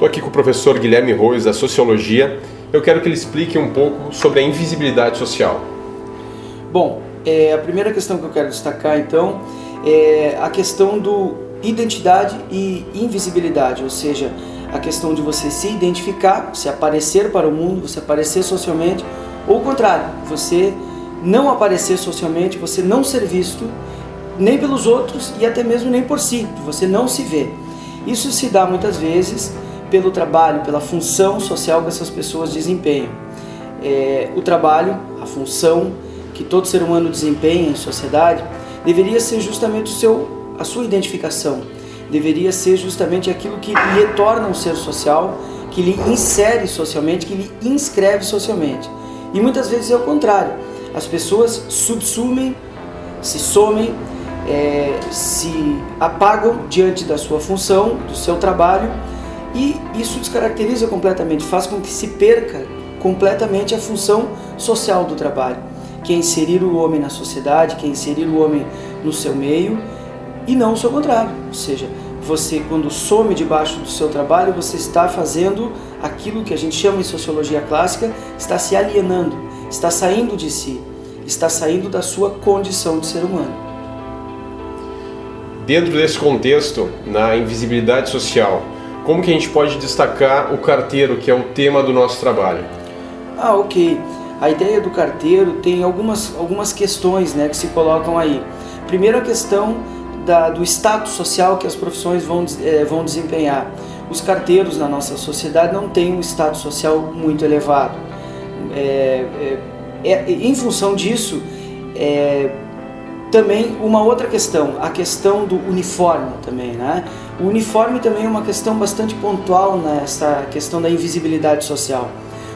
Estou aqui com o professor Guilherme Roes, da Sociologia. Eu quero que ele explique um pouco sobre a invisibilidade social. Bom, a primeira questão que eu quero destacar, então, é a questão do identidade e invisibilidade, ou seja, a questão de você se identificar, você aparecer para o mundo, você aparecer socialmente, ou o contrário, você não aparecer socialmente, você não ser visto nem pelos outros e até mesmo nem por si, você não se vê. Isso se dá muitas vezes pelo trabalho, pela função social que essas pessoas desempenham. O trabalho, a função que todo ser humano desempenha em sociedade, deveria ser justamente a sua identificação, deveria ser justamente aquilo que lhe torna um ser social, que lhe insere socialmente, que lhe inscreve socialmente. E muitas vezes é o contrário, as pessoas subsumem, se somem, se apagam diante da sua função, do seu trabalho, e isso descaracteriza completamente, faz com que se perca completamente a função social do trabalho, que é inserir o homem na sociedade, que é inserir o homem no seu meio, e não o seu contrário. Ou seja, você, quando some debaixo do seu trabalho, você está fazendo aquilo que a gente chama em sociologia clássica, está se alienando, está saindo de si, está saindo da sua condição de ser humano. Dentro desse contexto, na invisibilidade social, como que a gente pode destacar o carteiro, que é o tema do nosso trabalho? Ok. A ideia do carteiro tem algumas questões, né, que se colocam aí. Primeiro, a questão do status social que as profissões vão desempenhar. Os carteiros na nossa sociedade não têm um status social muito elevado. Em função disso, também uma outra questão, a questão do uniforme também, né? O uniforme também é uma questão bastante pontual nessa questão da invisibilidade social.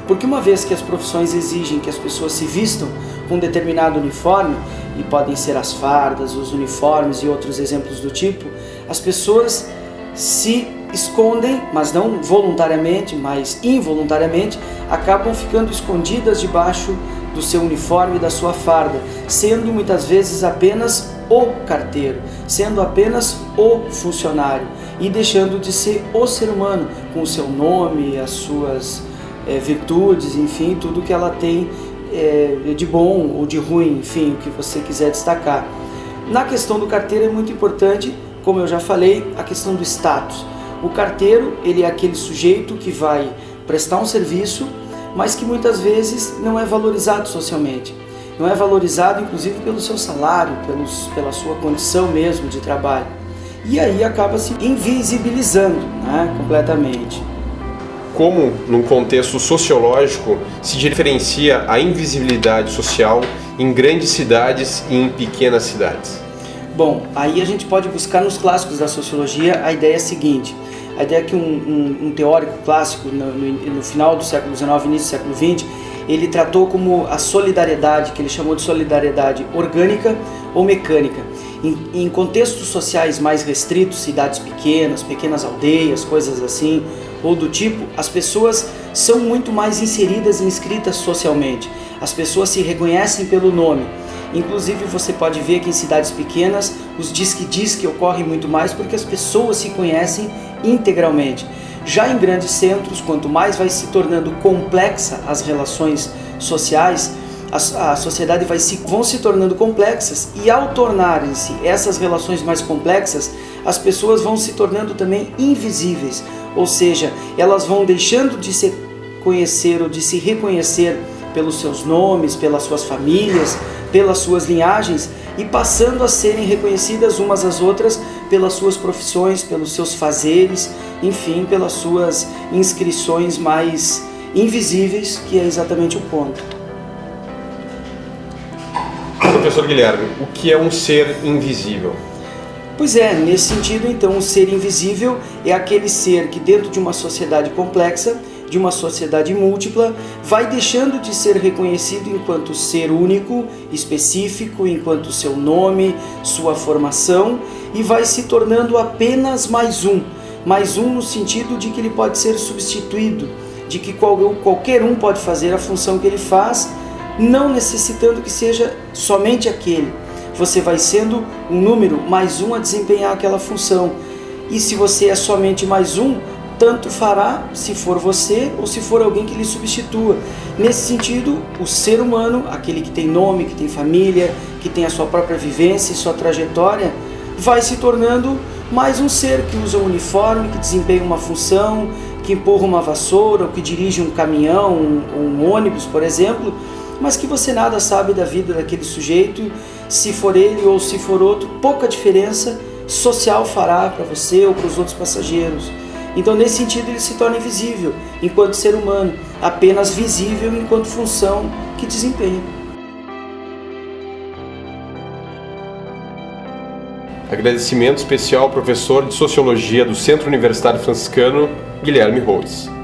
Porque uma vez que as profissões exigem que as pessoas se vistam com um determinado uniforme, e podem ser as fardas, os uniformes e outros exemplos do tipo, as pessoas se escondem, mas não voluntariamente, mas involuntariamente, acabam ficando escondidas debaixo do seu uniforme e da sua farda, sendo muitas vezes apenas o carteiro, sendo apenas o funcionário e deixando de ser o ser humano, com o seu nome, as suas virtudes, enfim, tudo que ela tem de bom ou de ruim, enfim, o que você quiser destacar. Na questão do carteiro é muito importante, como eu já falei, a questão do status. O carteiro, ele é aquele sujeito que vai prestar um serviço, mas que muitas vezes não é valorizado socialmente. Não é valorizado, inclusive, pelo seu salário, pela sua condição mesmo de trabalho. E aí acaba se invisibilizando, né, completamente. Como, num contexto sociológico, se diferencia a invisibilidade social em grandes cidades e em pequenas cidades? Bom, aí a gente pode buscar nos clássicos da sociologia a ideia seguinte. A ideia é que um teórico clássico, no final do século XIX, início do século XX, ele tratou como a solidariedade, que ele chamou de solidariedade orgânica ou mecânica. Em contextos sociais mais restritos, cidades pequenas, pequenas aldeias, coisas assim, ou do tipo, as pessoas são muito mais inseridas e inscritas socialmente. As pessoas se reconhecem pelo nome. Inclusive você pode ver que em cidades pequenas os diz-que ocorrem muito mais porque as pessoas se conhecem integralmente. Já em grandes centros, quanto mais vai se tornando complexa as relações sociais, a sociedade vão se tornando complexas, e ao tornarem-se essas relações mais complexas, as pessoas vão se tornando também invisíveis, ou seja, elas vão deixando de se conhecer ou de se reconhecer pelos seus nomes, pelas suas famílias, pelas suas linhagens, e passando a serem reconhecidas umas às outras pelas suas profissões, pelos seus fazeres, enfim, pelas suas inscrições mais invisíveis, que é exatamente o ponto. Professor Guilherme, o que é um ser invisível? Pois é, nesse sentido, então, o ser invisível é aquele ser que dentro de uma sociedade complexa, de uma sociedade múltipla, vai deixando de ser reconhecido enquanto ser único, específico, enquanto seu nome, sua formação, e vai se tornando apenas mais um no sentido de que ele pode ser substituído, de que qualquer um pode fazer a função que ele faz, não necessitando que seja somente aquele. Você vai sendo um número mais um a desempenhar aquela função. E se você é somente mais um, tanto fará se for você ou se for alguém que lhe substitua. Nesse sentido, o ser humano, aquele que tem nome, que tem família, que tem a sua própria vivência e sua trajetória, vai se tornando mais um ser que usa um uniforme, que desempenha uma função, que empurra uma vassoura, ou que dirige um caminhão, um ônibus, por exemplo, mas que você nada sabe da vida daquele sujeito, se for ele ou se for outro, pouca diferença social fará para você ou para os outros passageiros. Então, nesse sentido, ele se torna invisível enquanto ser humano, apenas visível enquanto função que desempenha. Agradecimento especial ao professor de Sociologia do Centro Universitário Franciscano, Guilherme Rhodes.